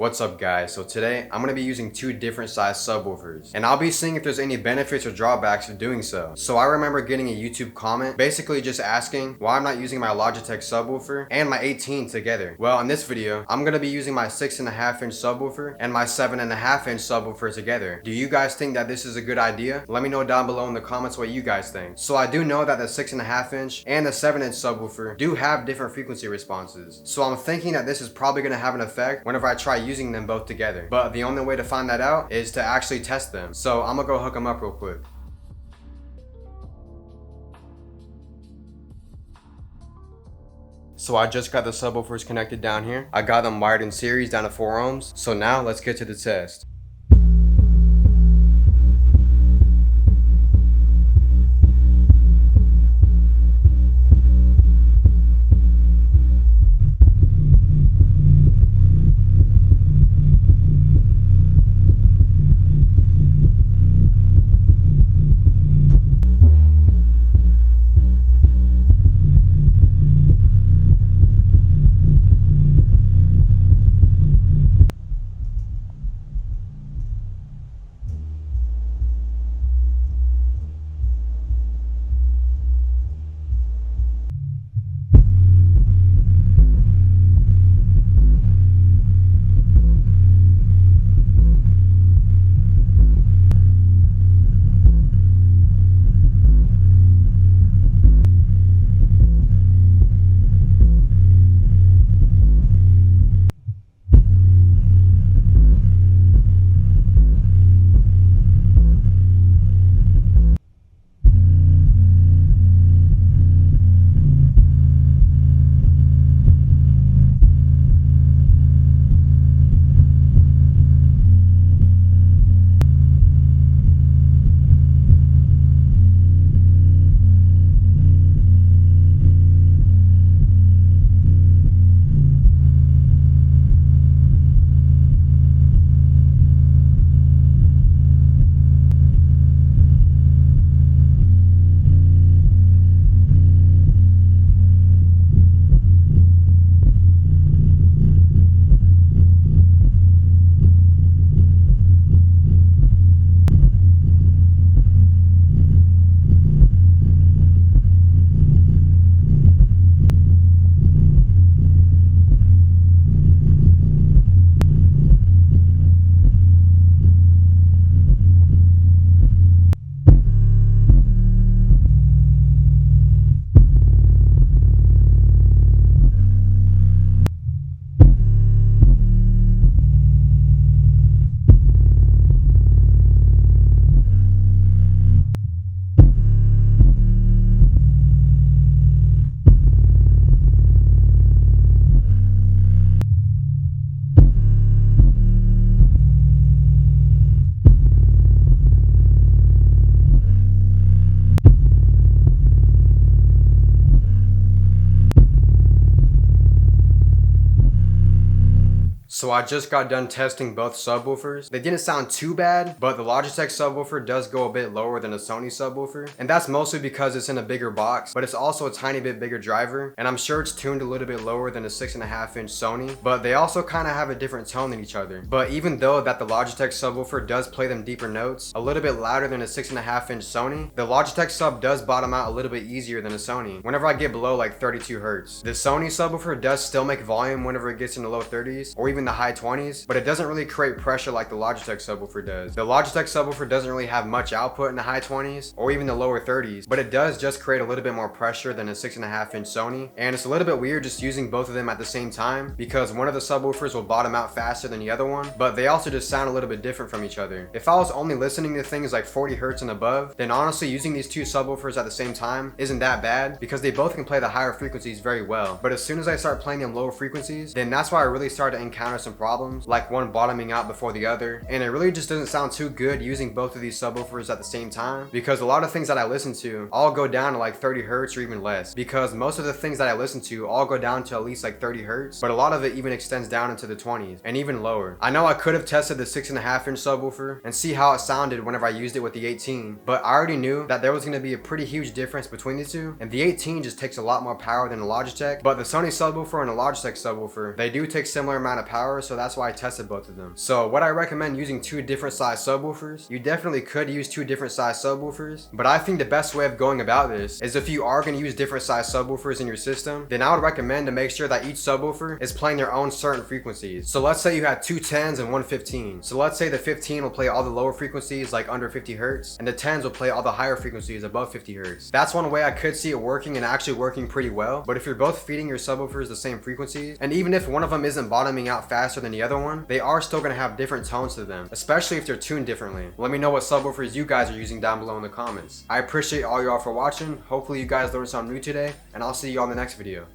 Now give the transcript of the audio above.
What's up guys, so today I'm going to be using two different size subwoofers and I'll be seeing if there's any benefits or drawbacks of doing so. So I remember getting a YouTube comment basically just asking why I'm not using my Logitech subwoofer and my 18 together. Well, in this video I'm going to be using my 6.5 inch subwoofer and my 7.5 inch subwoofer together. Do you guys think that this is a good idea? Let me know down below in the comments what you guys think. So I do know that the 6.5 inch and the 7 inch subwoofer do have different frequency responses. So I'm thinking that this is probably going to have an effect whenever I try using them both together. But the only way to find that out is to actually test them. So I'm gonna go hook them up real quick. So I just got the subwoofers connected down here. I got them wired in series down to 4 ohms. So now let's get to the test. So I just got done testing both subwoofers. They didn't sound too bad, but the Logitech subwoofer does go a bit lower than a Sony subwoofer. And that's mostly because it's in a bigger box, but it's also a tiny bit bigger driver. And I'm sure it's tuned a little bit lower than a 6.5 inch Sony, but they also kind of have a different tone than each other. But even though that the Logitech subwoofer does play them deeper notes, a little bit louder than a 6.5 inch Sony, the Logitech sub does bottom out a little bit easier than a Sony whenever I get below like 32 hertz. The Sony subwoofer does still make volume whenever it gets in the low 30s or even the high 20s, but it doesn't really create pressure like the Logitech subwoofer does. The Logitech subwoofer doesn't really have much output in the high 20s or even the lower 30s, but it does just create a little bit more pressure than a 6.5 inch Sony. And it's a little bit weird just using both of them at the same time because one of the subwoofers will bottom out faster than the other one, but they also just sound a little bit different from each other. If I was only listening to things like 40 hertz and above, then honestly using these two subwoofers at the same time isn't that bad because they both can play the higher frequencies very well. But as soon as I start playing them lower frequencies, then that's why I really started to encounter some problems, like one bottoming out before the other, and it really just doesn't sound too good using both of these subwoofers at the same time because a lot of things that I listen to all go down to like 30 hertz or even less, because most of the things that I listen to all go down to at least like 30 hertz, but a lot of it even extends down into the 20s and even lower. I know I could have tested the 6.5 inch subwoofer and see how it sounded whenever I used it with the 18, but I already knew that there was going to be a pretty huge difference between the two, and the 18 just takes a lot more power than the Logitech. But the Sony subwoofer and the Logitech subwoofer, they do take similar amount of power, power, so that's why I tested both of them. So would I recommend using two different size subwoofers? You definitely could use two different size subwoofers, but I think the best way of going about this is if you are going to use different size subwoofers in your system, then I would recommend to make sure that each subwoofer is playing their own certain frequencies. So let's say you had two 10s and one 15. So let's say the 15 will play all the lower frequencies like under 50 hertz, and the 10s will play all the higher frequencies above 50 hertz. That's one way I could see it working and actually working pretty well. But if you're both feeding your subwoofers the same frequencies, and even if one of them isn't bottoming out faster than the other one, they are still going to have different tones to them, especially if they're tuned differently. Let me know what subwoofers you guys are using down below in the comments. I appreciate all y'all for watching. Hopefully you guys learned something new today, and I'll see you on the next video.